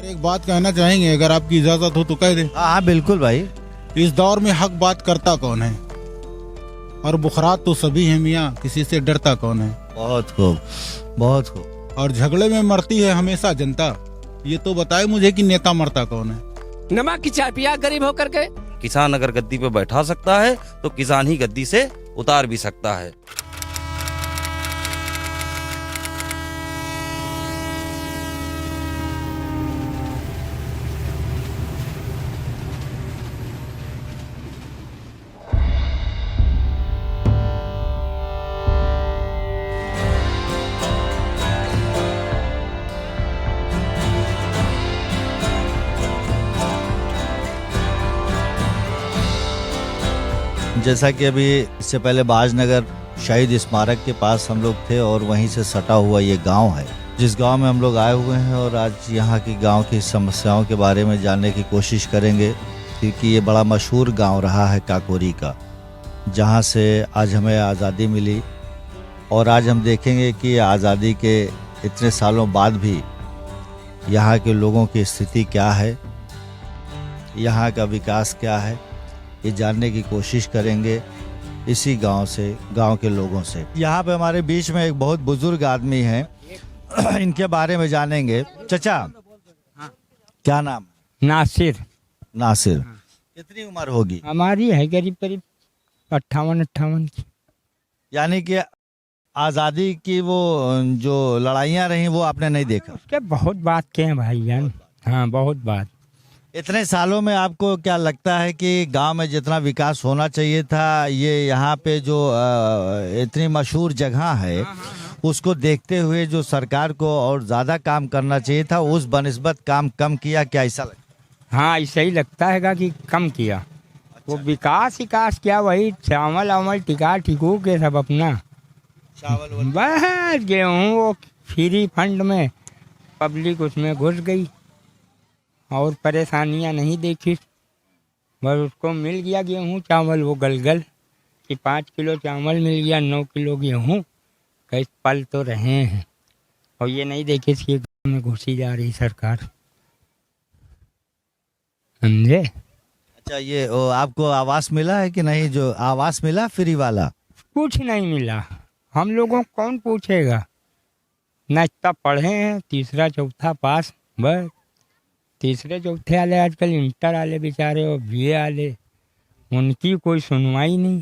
Sir एक बात कहना चाहेंगे, अगर आपकी इजाजत हो तो कह दें। हाँ हाँ बिल्कुल भाई। इस दौर में हक बात करता कौन है, और बुखरात तो सभी है मियाँ, किसी से डरता कौन है। बहुत खूब, बहुत खूब। और झगड़े में मरती है हमेशा जनता, ये तो बताए मुझे कि नेता मरता कौन है। नमक की चाय पिया गरीब होकर के। किसान अगर गद्दी पे बैठा सकता है तो किसान ही गद्दी से उतार भी सकता है। जैसा कि अभी इससे पहले बाजनगर शहीद स्मारक के पास हम लोग थे और वहीं से सटा हुआ ये गांव है, जिस गांव में हम लोग आए हुए हैं और आज यहाँ की गांव की समस्याओं के बारे में जानने की कोशिश करेंगे, क्योंकि ये बड़ा मशहूर गांव रहा है काकोरी का, जहाँ से आज हमें आज़ादी मिली। और आज हम देखेंगे कि आज़ादी के इतने सालों बाद भी यहाँ के लोगों की स्थिति क्या है, यहाँ का विकास क्या है, ये जानने की कोशिश करेंगे इसी गांव से, गांव के लोगों से। यहाँ पे हमारे बीच में एक बहुत बुजुर्ग आदमी हैं, इनके बारे में जानेंगे। चचा, क्या नाम? नासिर। नासिर। कितनी उम्र होगी? हमारी है करीब करीब 58 की। यानी कि आज़ादी की वो जो लड़ाइयाँ रही वो आपने नहीं देखा? उसके बहुत बात के हैं भाई जान, हाँ बहुत बात। इतने सालों में आपको क्या लगता है कि गांव में जितना विकास होना चाहिए था, ये यहाँ पे जो इतनी मशहूर जगह है उसको देखते हुए जो सरकार को और ज़्यादा काम करना चाहिए था, उस बनिस्बत काम कम किया, क्या ऐसा लगता? हाँ ऐसा ही लगता है कि कम किया। अच्छा। वो विकास क्या, वही चावल अवल टिका टिकू के सब अपना चावल बस गेहूँ वो फ्री फंड में पब्लिक उसमें घुस गई और परेशानियां नहीं देखी, बस उसको मिल गया गेहूँ चावल वो गलगल कि 5 किलो चावल मिल गया, 9 किलो गेहूँ, कई पल तो रहे हैं। और ये नहीं देखे कि गाँव में घुसी जा रही सरकार, समझे। अच्छा, ये आपको आवास मिला है कि नहीं? जो आवास मिला फ्री वाला? कुछ नहीं मिला, हम लोगों को कौन पूछेगा, न इतना पढ़े हैं, तीसरा चौथा पास, बस तीसरे चौथे वाले आजकल इंटर वाले बेचारे और बीए वाले, उनकी कोई सुनवाई नहीं।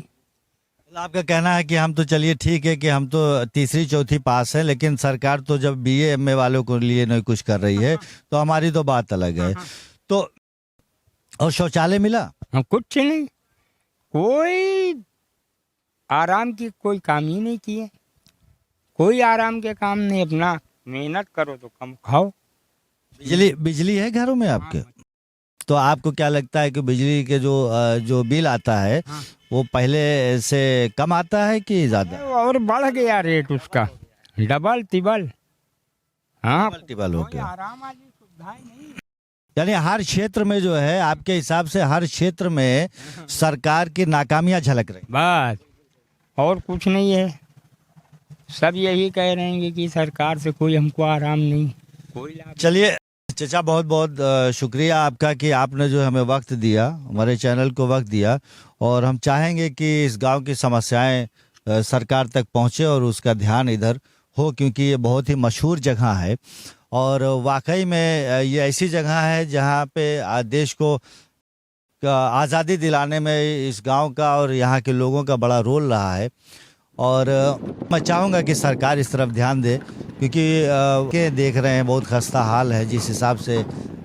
आपका कहना है कि हम तो चलिए ठीक है कि हम तो तीसरी चौथी पास है, लेकिन सरकार तो जब बीए एमए वालों को लिए नहीं कुछ कर रही है तो हमारी तो बात अलग है। तो और शौचालय मिला? हाँ कुछ नहीं, कोई आराम की कोई काम ही नहीं किए, कोई आराम के काम नहीं, अपना मेहनत करो तो कम खाओ। बिजली है घरों में आपके? तो आपको क्या लगता है कि बिजली के जो बिल आता है वो पहले से कम आता है कि ज्यादा? और बढ़ गया रेट उसका, डबल तिबल। हाँ टिबल हो गया। आराम वाली सुविधाएं नहीं। यानी हर क्षेत्र में जो है, आपके हिसाब से हर क्षेत्र में सरकार की नाकामियां झलक रही, बस और कुछ नहीं है। सब यही कह रहे हैं कि सरकार से कोई हमको आराम नहीं, कोई लाभ। चलिए चचा, बहुत बहुत शुक्रिया आपका कि आपने जो हमें वक्त दिया, हमारे चैनल को वक्त दिया, और हम चाहेंगे कि इस गांव की समस्याएं सरकार तक पहुंचे और उसका ध्यान इधर हो, क्योंकि ये बहुत ही मशहूर जगह है और वाकई में ये ऐसी जगह है जहां पे देश को आज़ादी दिलाने में इस गांव का और यहाँ के लोगों का बड़ा रोल रहा है। और मैं चाहूँगा कि सरकार इस तरफ ध्यान दे, क्योंकि के देख रहे हैं बहुत खस्ता हाल है। जिस हिसाब से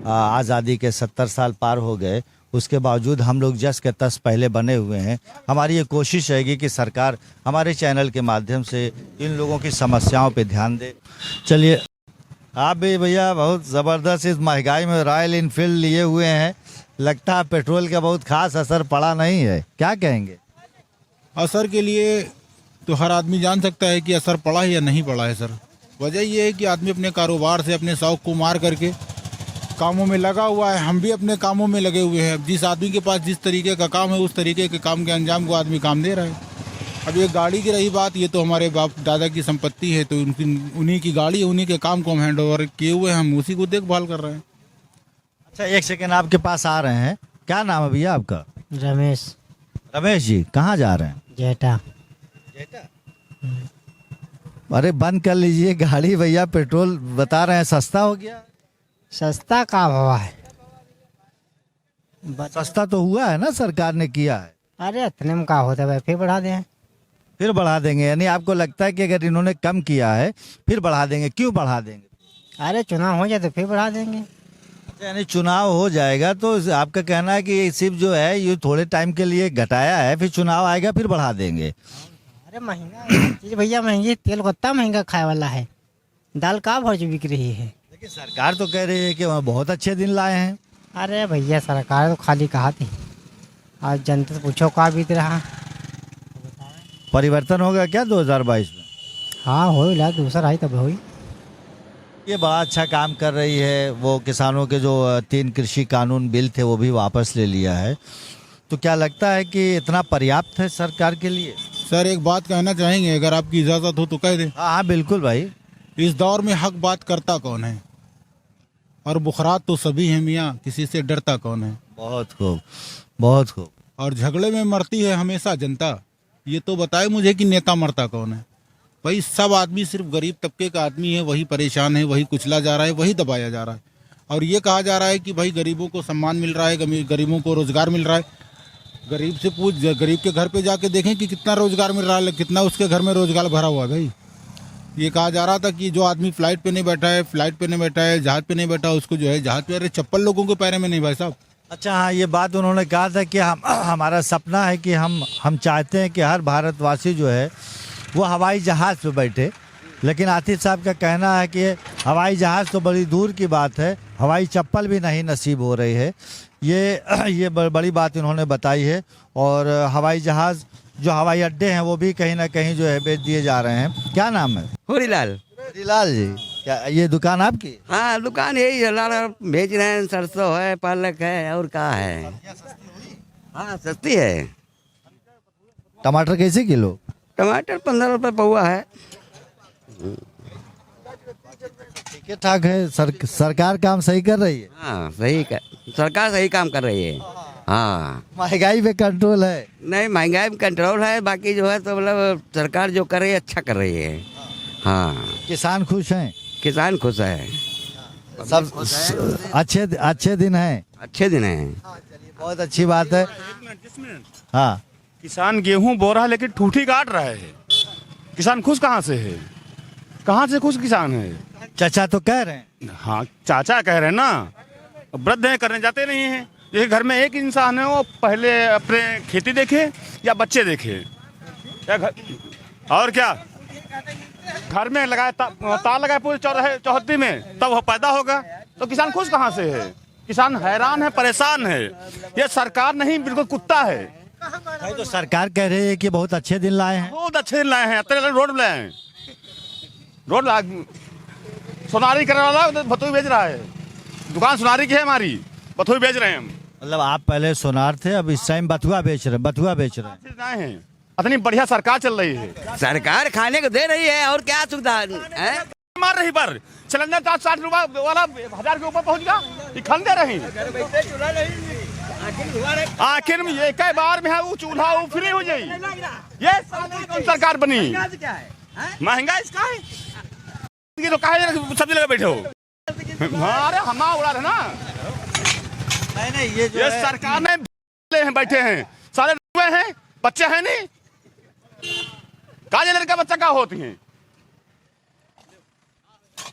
आज़ादी के 70 साल पार हो गए, उसके बावजूद हम लोग जस के तस पहले बने हुए हैं। हमारी ये कोशिश रहेगी कि सरकार हमारे चैनल के माध्यम से इन लोगों की समस्याओं पे ध्यान दे। चलिए, आप भी भैया बहुत ज़बरदस्त इस महंगाई में रॉयल इनफील्ड लिए हुए हैं, लगता है पेट्रोल का बहुत खास असर पड़ा नहीं है, क्या कहेंगे? असर के लिए तो हर आदमी जान सकता है कि असर पड़ा है या नहीं पड़ा है सर। वजह ये है कि आदमी अपने कारोबार से, अपने शौक को मार करके कामों में लगा हुआ है। हम भी अपने कामों में लगे हुए हैं। जिस आदमी के पास जिस तरीके का काम है, उस तरीके के काम के अंजाम को आदमी काम दे रहा है। अब ये गाड़ी की रही बात, ये तो हमारे बाप दादा की संपत्ति है, तो उन्हीं की गाड़ी है, उन्हीं के काम को हम हैंड ओवर किए हुए हैं, हम उसी को देखभाल कर रहे हैं। अच्छा, एक सेकंड आपके पास आ रहे हैं। क्या नाम है भैया आपका? रमेश रमेश जी, कहाँ जा रहे हैं? जेठा। अरे बंद कर लीजिए गाड़ी भैया, पेट्रोल बता रहे हैं सस्ता हो गया। सस्ता का भाव है? सस्ता तो हुआ है ना, सरकार ने किया है। अरे इतने में का होता है, फिर बढ़ा दें। फिर बढ़ा देंगे? यानी आपको लगता है कि अगर इन्होंने कम किया है फिर बढ़ा देंगे? क्यों बढ़ा देंगे? अरे चुनाव हो जाए तो फिर बढ़ा देंगे। यानी चुनाव हो जाएगा तो आपका कहना है कि ये सिर्फ जो है ये थोड़े टाइम के लिए घटाया है, फिर चुनाव आएगा फिर बढ़ा देंगे। अरे महंगा चीज भैया, महंगी तेल कितना महंगा खाए वाला है। दाल का भाव जो बिक रही है। लेकिन सरकार तो कह रही है कि वहाँ बहुत अच्छे दिन लाए हैं। अरे भैया सरकार तो खाली कहा थी, आज जनता से पूछो का बीत रहा। परिवर्तन होगा क्या 2022 में? हाँ हो ला, दूसरा आई तब हुई। ये बड़ा अच्छा काम कर रही है। वो किसानों के जो 3 कृषि कानून बिल थे वो भी वापस ले लिया है। तो क्या लगता है कि इतना पर्याप्त है सरकार के लिए? सर एक बात कहना चाहेंगे, अगर आपकी इजाज़त हो तो कह दें। हाँ हाँ बिल्कुल भाई। इस दौर में हक बात करता कौन है, और बुखरात तो सभी हैं मियाँ, किसी से डरता कौन है। बहुत खूब, बहुत खूब। और झगड़े में मरती है हमेशा जनता। ये तो बताए मुझे कि नेता मरता कौन है। भाई सब आदमी सिर्फ गरीब तबके का आदमी है, वही परेशान है, वही कुचला जा रहा है, वही दबाया जा रहा है। और ये कहा जा रहा है कि भाई गरीबों को सम्मान मिल रहा है, गरीबों को रोजगार मिल रहा है। गरीब से पूछ, गरीब के घर पे जाके देखें कि कितना रोजगार मिल रहा है, कितना उसके घर में रोजगार भरा हुआ है। भाई ये कहा जा रहा था कि जो आदमी फ्लाइट पे नहीं बैठा है, जहाज पे नहीं बैठा, उसको जो है जहाज पे, अरे चप्पल लोगों के पैरों में नहीं भाई साहब। अच्छा हाँ, ये बात उन्होंने कहा था कि हमारा सपना है कि हम चाहते हैं कि हर भारतवासी जो है वो हवाई जहाज़ पे बैठे। लेकिन आतिफ साहब का कहना है कि हवाई जहाज़ तो बड़ी दूर की बात है, हवाई चप्पल भी नहीं नसीब हो रही है। ये बड़ी बात इन्होंने बताई है। और हवाई जहाज़ जो हवाई अड्डे हैं वो भी कहीं ना कहीं जो है बेच दिए जा रहे हैं। क्या नाम है? होरीलाल। हरीलाल जी, क्या ये दुकान आपकी? हाँ दुकान यही है, लाल भेज रहे हैं, सरसों है, पालक है, और क्या है। हाँ सस्ती है। टमाटर कैसे किलो? टमाटर 15 रुपये पौवा है। ठीक ठाक है। सरकार काम सही कर रही है। हाँ सरकार सही काम कर रही है। हाँ महंगाई पे कंट्रोल है? नहीं, महंगाई में कंट्रोल है, बाकी जो है तो मतलब सरकार जो कर रही है अच्छा कर रही है। हाँ किसान खुश हैं? किसान खुश है, सब अच्छे दिन हैं। अच्छे दिन है। बहुत अच्छी बात है। हाँ, किसान गेहूं बो रहा है लेकिन ठूठी काट रहा है। किसान खुश कहाँ से है? कहाँ से खुश किसान है? चाचा तो कह रहे हैं। हाँ चाचा कह रहे हैं ना, वृद्ध हैं, करने जाते नहीं हैं। जैसे घर में एक इंसान है, वो पहले अपने खेती देखे या बच्चे देखे या और क्या घर में लगाए तार लगाए पूरे चौहद्दी में, तब वो पैदा होगा। तो किसान खुश कहाँ से है? किसान हैरान है, परेशान है। ये सरकार नहीं, बिल्कुल कुत्ता है। भाई तो सरकार कह रही है कि बहुत अच्छे दिन लाए हैं। बहुत अच्छे दिन लाए हैं, रोड लाए हैं। रोड सोनारी करने वाला भतुई बेच रहा है। दुकान सोनारी की है हमारी, भतुई बेच रहे हैं हम। मतलब आप पहले सोनार थे, अब इस टाइम बथुआ बेच रहे हैं। इतनी बढ़िया सरकार चल रही है। सरकार खाने को दे रही है, और क्या सुविधा है? मार रही पर सिलेंडर 60 रुपए वाला 1000 के ऊपर पहुंच गया, ये खन दे रही। आखिर में एक बार में है वो चूल्हा वो फ्री हो जाए। ये कौन सरकार बनी? महंगा इसका है, ये तो काहे सब्जी लगा बैठे हो। हमारे हमा उड़ा रहे ना। नहीं ये सरकार ने बैठे हैं, सारे हैं, बच्चे हैं नहीं। काजे लड़का बच्चा क्या होती हैं?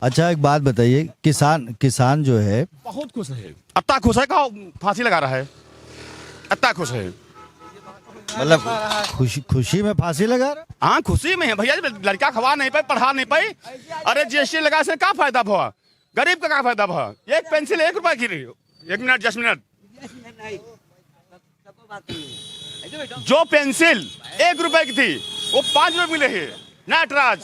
अच्छा एक बात बताइए, किसान जो है बहुत खुश है। अत्ता खुश है, कहा फांसी लगा रहा है। अत्ता खुश है, मतलब खुशी में फांसी लगा रहा। हाँ खुशी में है भैया, लड़का खवा नहीं पाई, पढ़ा नहीं पाई। अरे जीएसटी लगा से क्या फायदा हुआ? गरीब का क्या फायदा हुआ? एक पेंसिल 1 रुपए की, 1 मिनट 10 मिनट। जो पेंसिल 1 रुपए की थी वो 5 रुपए मिले है नटराज।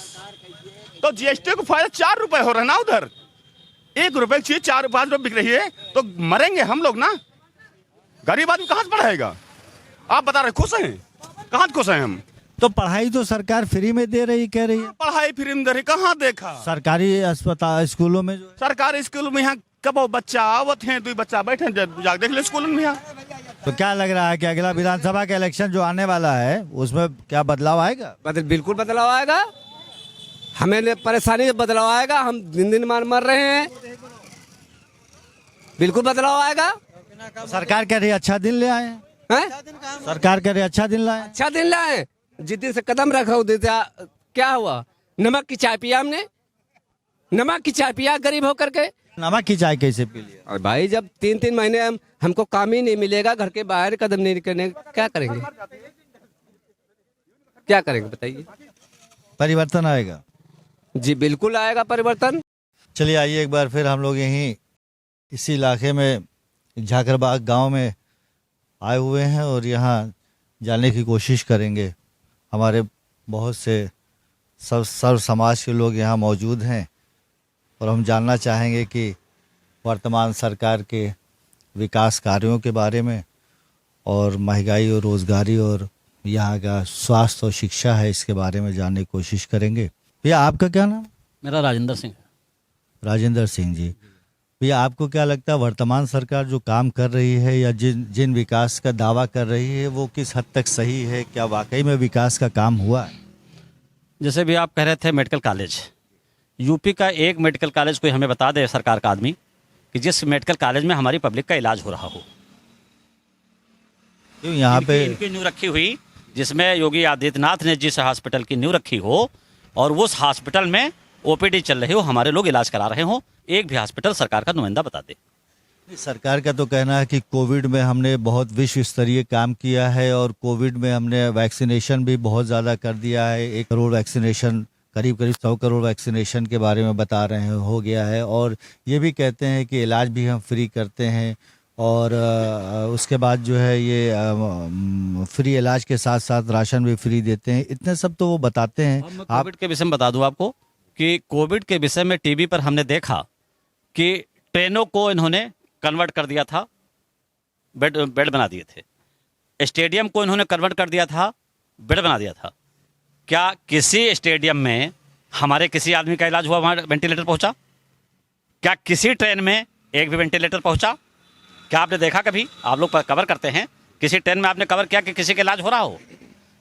तो जीएसटी को फायदा 4 रुपए हो रहा है ना। उधर 1 रुपए की चीज 4-5 रुपए बिक रही है, तो मरेंगे हम लोग ना। गरीब आदमी कहाँ से पढ़ाएगा? आप बता रहे खुश हैं? कहाँ खुश हैं हम? तो पढ़ाई तो सरकार फ्री में दे रही, कह रही है। पढ़ाई फ्री में दे रही, कहाँ देखा? सरकारी अस्पताल स्कूलों में जो सरकारी स्कूल में यहाँ कब वो बच्चा आवत हैं, तो बच्चा बैठे जाके देख ले स्कूल में। तो क्या लग रहा है कि अगला विधानसभा का इलेक्शन जो आने वाला है उसमें क्या बदलाव आएगा? बिल्कुल बदलाव आएगा, हमें परेशानी से बदलाव आएगा। हम दिन दिन मर रहे हैं, बिल्कुल बदलाव आएगा। सरकार कह रही है अच्छा दिन ले आए हैं। सरकार कह रही है अच्छा दिन लाए। अच्छा दिन लाए, जिस दिन से कदम रखा उस दिन से क्या हुआ? नमक की चाय पिया हमने, नमक की चाय पिया गरीब होकर के। नमक की चाय कैसे पी लिया? और भाई जब 3-3 महीने हमको काम ही नहीं मिलेगा, घर के बाहर कदम नहीं करने, क्या करेंगे? क्या करेंगे बताइए? परिवर्तन आएगा? जी बिल्कुल आएगा परिवर्तन। चलिए आइए एक बार फिर हम लोग यहीं इसी इलाके में झाकरबाग गांव में आए हुए हैं और यहाँ जानने की कोशिश करेंगे। हमारे बहुत से सर्व समाज के लोग यहाँ मौजूद हैं और हम जानना चाहेंगे कि वर्तमान सरकार के विकास कार्यों के बारे में और महंगाई और रोज़गारी और यहाँ का स्वास्थ्य और शिक्षा है इसके बारे में जानने की कोशिश करेंगे। भैया आपका क्या नाम? मेरा राजेंद्र सिंह। राजेंद्र सिंह जी, भैया आपको क्या लगता है वर्तमान सरकार जो काम कर रही है या जिन विकास का दावा कर रही है वो किस हद तक सही है? क्या वाकई में विकास का काम हुआ है? जैसे भी आप कह रहे थे मेडिकल कॉलेज, यूपी का एक मेडिकल कॉलेज कोई हमें बता दे सरकार का आदमी कि जिस मेडिकल कॉलेज में हमारी पब्लिक का इलाज हो रहा हो। क्यों यहाँ पे इनकी नींव रखी हुई, जिसमें योगी आदित्यनाथ ने जिस हॉस्पिटल की नींव रखी हो और उस हॉस्पिटल में ओपीडी चल रही हो, हमारे लोग इलाज करा रहे हो, एक भी हॉस्पिटल सरकार का नुमाइंदा बता दे। सरकार का तो कहना है कि कोविड में हमने बहुत विश्व स्तरीय काम किया है और कोविड में हमने वैक्सीनेशन भी बहुत ज़्यादा कर दिया है। 1 करोड़ वैक्सीनेशन, करीब 100 करोड़ वैक्सीनेशन के बारे में बता रहे हैं हो गया है। और ये भी कहते हैं कि इलाज भी हम फ्री करते हैं और उसके बाद जो है ये फ्री इलाज के साथ साथ राशन भी फ्री देते हैं। इतने सब तो वो बताते हैं। कोविड के विषय में बता दूं आपको कि कोविड के विषय में टीवी पर हमने देखा कि ट्रेनों को इन्होंने कन्वर्ट कर दिया था, बेड बना दिए थे। स्टेडियम को इन्होंने कन्वर्ट कर दिया था, बेड बना दिया था। क्या किसी स्टेडियम में हमारे किसी आदमी का इलाज हुआ, वहाँ वेंटिलेटर पहुंचा? क्या किसी ट्रेन में एक भी वेंटिलेटर पहुंचा? क्या आपने देखा कभी? आप लोग कवर करते हैं, किसी ट्रेन में आपने कवर किया कि किसी का इलाज हो रहा हो?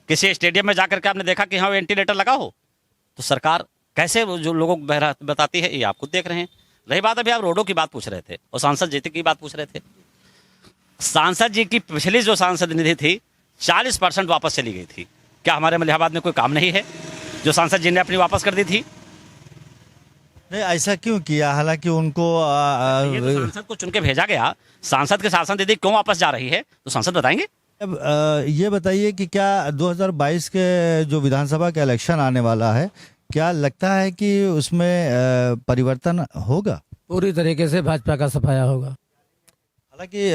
किसी स्टेडियम में जाकर के आपने देखा कि हाँ वेंटिलेटर लगा हो? तो सरकार कैसे जो लोगों को बताती है ये आप खुद देख रहे हैं। रही बात अभी आप रोडों की बात पूछ रहे थे और सांसद जी की बात पूछ रहे थे। सांसद जी की पिछली जो सांसद निधि थी 40% वापस चली गई थी। क्या हमारे मलिहाबाद में कोई काम नहीं है जो सांसद जी ने अपनी वापस कर दी थी? नहीं, ऐसा क्यों किया? हालांकि उनको ये तो सांसद को चुन के भेजा गया, सांसद के शासन निधि क्यों वापस जा रही है तो सांसद बताएंगे। अब ये बताइए कि क्या 2022 के जो विधानसभा का इलेक्शन आने वाला है, क्या लगता है कि उसमें परिवर्तन होगा? पूरी तरीके से भाजपा का सफाया होगा। हालांकि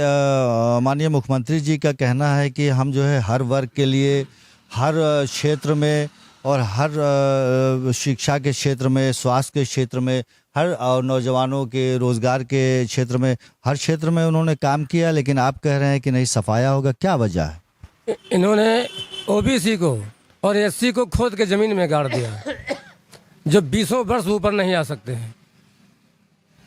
माननीय मुख्यमंत्री जी का कहना है कि हम जो है हर वर्ग के लिए, हर क्षेत्र में और हर शिक्षा के क्षेत्र में, स्वास्थ्य के क्षेत्र में, हर और नौजवानों के रोजगार के क्षेत्र में, हर क्षेत्र में उन्होंने काम किया। लेकिन आप कह रहे हैं कि नहीं सफाया होगा, क्या वजह है? इन्होंने ओबीसी को और एससी को खोद के जमीन में गाड़ दिया, जो 20 वर्ष ऊपर नहीं आ सकते हैं।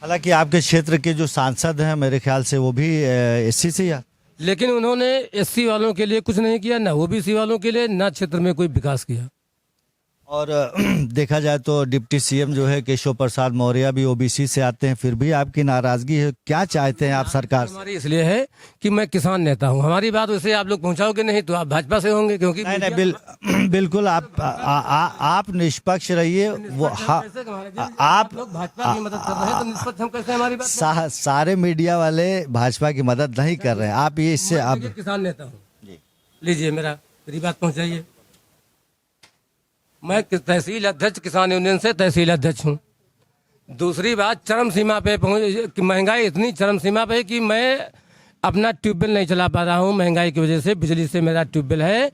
हालांकि आपके क्षेत्र के जो सांसद हैं मेरे ख्याल से वो भी एससी से या, लेकिन उन्होंने एससी वालों के लिए कुछ नहीं किया, ना ओबीसी वालों के लिए, ना क्षेत्र में कोई विकास किया। और देखा जाए तो डिप्टी सीएम जो है केशव प्रसाद मौर्य भी ओबीसी से आते हैं, फिर भी आपकी नाराजगी है। क्या चाहते हैं आप सरकार से? हमारी इसलिए है कि मैं किसान नेता हूं। हमारी बात वैसे आप लोग पहुंचाओगे नहीं तो आप भाजपा से होंगे, क्योंकि नहीं, बिल्कुल आप निष्पक्ष रहिए। वो आप भाजपा की मदद कर रहे हैं तो निष्पक्ष हम कैसे? हमारी बात सारे मीडिया वाले भाजपा की मदद नहीं कर रहे हैं। आप ये इससे आप किसान नेता हूँ, लीजिए मेरी बात पहुंचाइए। मैं तहसील अध्यक्ष किसान यूनियन से तहसील अध्यक्ष हूँ। दूसरी बात, चरम सीमा पे पहुँच, महंगाई इतनी चरम सीमा पे कि मैं अपना ट्यूबवेल नहीं चला पा रहा हूँ महंगाई की वजह से। बिजली से मेरा ट्यूबवेल है।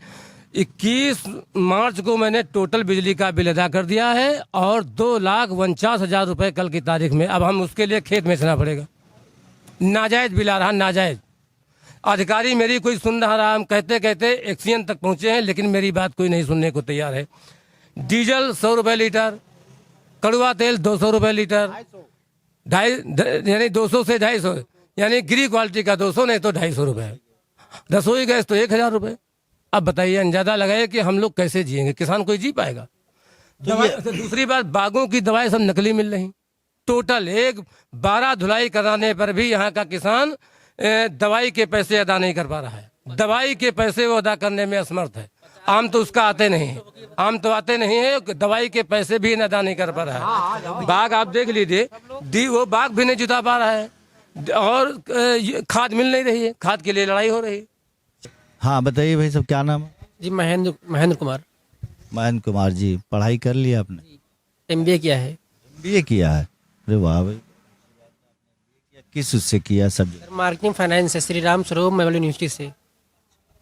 21 मार्च को मैंने टोटल बिजली का बिल अदा कर दिया है और 2,49,000 रुपये कल की तारीख में। अब हम उसके लिए खेत बेचना पड़ेगा। नाजायज बिल आ रहा, नाजायज। अधिकारी मेरी कोई सुन रहा, हम कहते कहते एक्सीएन तक पहुँचे हैं, लेकिन मेरी बात कोई नहीं सुनने को तैयार है। डीजल 100 रुपये लीटर, कड़वा तेल 200 रुपये लीटर, यानी 200 से 250, यानी गिरी क्वालिटी का 200 नहीं तो 250 रुपए। रसोई गैस तो 1000 रुपए। अब बताइए अंदाजा लगाए कि हम लोग कैसे जिएंगे, किसान कोई जी पाएगा? दूसरी बात, बागों की दवाई सब नकली मिल रही। टोटल 12 धुलाई कराने पर भी यहाँ का किसान दवाई के पैसे अदा नहीं कर पा रहा है। दवाई के पैसे वो अदा करने में असमर्थ है। आम तो उसका आते नहीं है, आम तो आते नहीं है, दवाई के पैसे भी अदा नहीं कर पा रहा है। बाग आप देख लीजिए, वो बाग भी नहीं जुता पा रहा है और खाद मिल नहीं रही है, खाद के लिए लड़ाई हो रही है। हाँ बताइए भाई साहब, क्या नाम है? जी महेंद्र कुमार। महेंद्र कुमार जी, पढ़ाई कर लिया आपने? MBA किया है। MBA किया है, अरे वाह भाई। किस उससे किया सब्जेक्ट? मार्केटिंग फाइनेंस है, श्री राम स्वरूप मेमोरियल यूनिवर्सिटी से।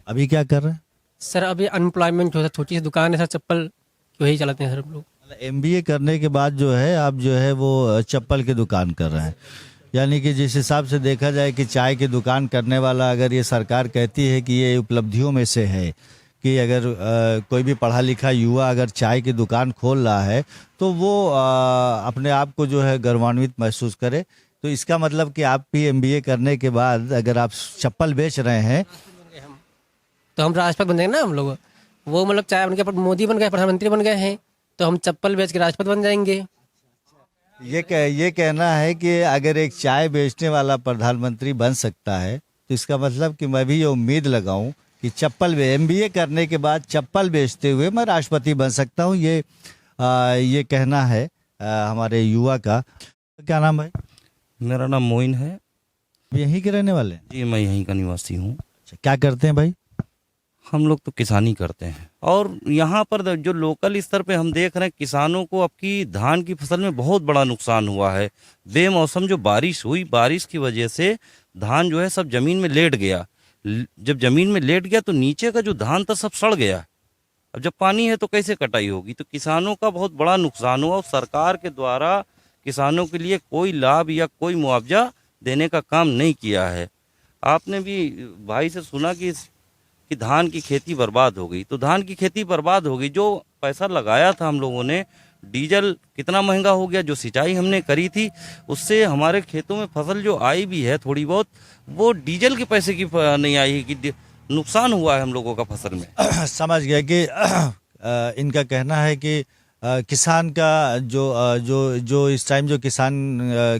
अभी क्या कर रहे हैं? सर अभी अनएम्प्लॉयमेंट होता, छोटी सी दुकान है सर, चप्पल की, वही चलाते हैं सर हम लोग। MBA करने के बाद जो है आप जो है वो चप्पल की दुकान कर रहे हैं, यानी कि जिस हिसाब से देखा जाए कि चाय की दुकान करने वाला, अगर ये सरकार कहती है कि ये उपलब्धियों में से है कि अगर कोई भी पढ़ा लिखा युवा अगर चाय की दुकान खोल रहा है तो वो अपने आप को जो है गौरवान्वित महसूस करे। तो इसका मतलब कि आप भी MBA करने के बाद अगर आप चप्पल बेच रहे हैं तो हम राष्ट्रपति बन जाएंगे ना हम लोग। वो मतलब चाय बन के मोदी बन गए, प्रधानमंत्री बन गए हैं, तो हम चप्पल बेच के राष्ट्रपति बन जाएंगे। ये कहना है कि अगर एक चाय बेचने वाला प्रधानमंत्री बन सकता है तो इसका मतलब कि मैं भी ये उम्मीद लगाऊं कि MBA करने के बाद चप्पल बेचते हुए मैं राष्ट्रपति बन सकता हूं। ये कहना है हमारे युवा का। क्या नाम है? मेरा नाम मोइन है। यहीं के रहने वाले? जी मैं यहीं का निवासी हूँ। क्या करते हैं भाई? हम लोग तो किसानी करते हैं और यहाँ पर जो लोकल स्तर पे हम देख रहे हैं किसानों को आपकी धान की फसल में बहुत बड़ा नुकसान हुआ है। बेमौसम जो बारिश हुई, बारिश की वजह से धान जो है सब जमीन में लेट गया। जब जमीन में लेट गया तो नीचे का जो धान था सब सड़ गया। अब जब पानी है तो कैसे कटाई होगी? तो किसानों का बहुत बड़ा नुकसान हुआ और सरकार के द्वारा किसानों के लिए कोई लाभ या कोई मुआवजा देने का काम नहीं किया है। आपने भी भाई से सुना कि धान की खेती बर्बाद हो गई। तो धान की खेती बर्बाद हो गई, जो पैसा लगाया था हम लोगों ने, डीजल कितना महंगा हो गया, जो सिंचाई हमने करी थी उससे हमारे खेतों में फसल जो आई भी है थोड़ी बहुत, वो डीजल के पैसे की नहीं आई है कि नुकसान हुआ है हम लोगों का फसल में। समझ गया कि इनका कहना है कि किसान का जो इस टाइम जो किसान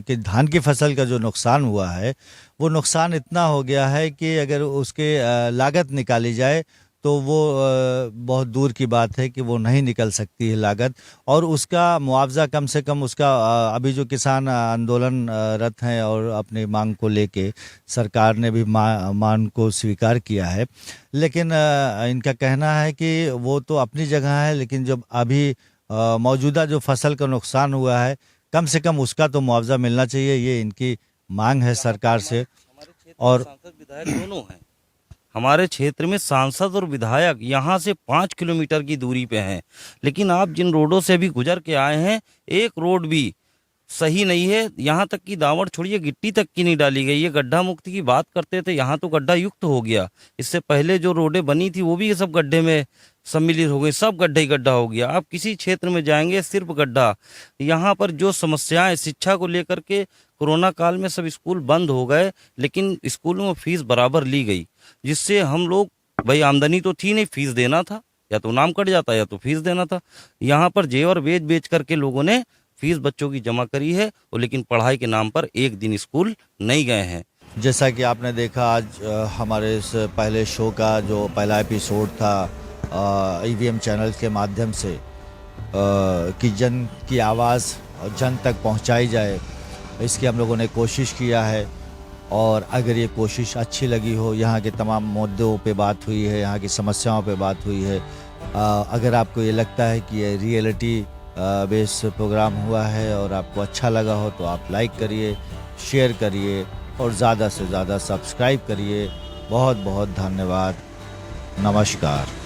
के धान की फसल का जो नुकसान हुआ है वो नुकसान इतना हो गया है कि अगर उसके लागत निकाली जाए तो वो बहुत दूर की बात है कि वो नहीं निकल सकती है लागत। और उसका मुआवजा कम से कम उसका अभी जो किसान आंदोलनरत हैं और अपनी मांग को लेके सरकार ने भी मांग को स्वीकार किया है, लेकिन इनका कहना है कि वो तो अपनी जगह है, लेकिन जब अभी मौजूदा जो फसल का नुकसान हुआ है कम से कम उसका तो मुआवजा मिलना चाहिए, ये इनकी मांग है सरकार से। और सांसद विधायक दोनों हैं हमारे क्षेत्र में, सांसद और विधायक यहाँ से 5 किलोमीटर की दूरी पे हैं, लेकिन आप जिन रोडों से भी गुजर के आए हैं एक रोड भी सही नहीं है। यहाँ तक कि दावड़ छोड़िए, गिट्टी तक की नहीं डाली गई। ये गड्ढा मुक्ति की बात करते थे, यहाँ तो गड्ढा युक्त हो गया। इससे पहले जो रोडें बनी थी वो भी ये सब गड्ढे में सम्मिलित हो गई, सब गड्ढे ही गड्ढा हो गया। आप किसी क्षेत्र में जाएंगे सिर्फ गड्ढा। यहाँ पर जो समस्याएं शिक्षा को लेकर के, कोरोना काल में सब स्कूल बंद हो गए, लेकिन स्कूलों में फीस बराबर ली गई, जिससे हम लोग, भाई आमदनी तो थी नहीं, फीस देना था, या तो नाम कट जाता या तो फीस देना था। यहाँ पर जेवर बेच करके लोगों ने फीस बच्चों की जमा करी है, और लेकिन पढ़ाई के नाम पर एक दिन स्कूल नहीं गए हैं। जैसा कि आपने देखा आज हमारे इस पहले शो का जो पहला एपिसोड था EVM चैनल के माध्यम से कि जन की आवाज़ जन तक पहुंचाई जाए, इसकी हम लोगों ने कोशिश किया है। और अगर ये कोशिश अच्छी लगी हो, यहाँ के तमाम मुद्दों पे बात हुई है, यहाँ की समस्याओं पे बात हुई है, अगर आपको ये लगता है कि ये रियलिटी बेस प्रोग्राम हुआ है और आपको अच्छा लगा हो तो आप लाइक करिए, शेयर करिए और ज़्यादा से ज़्यादा सब्सक्राइब करिए। बहुत बहुत धन्यवाद। नमस्कार।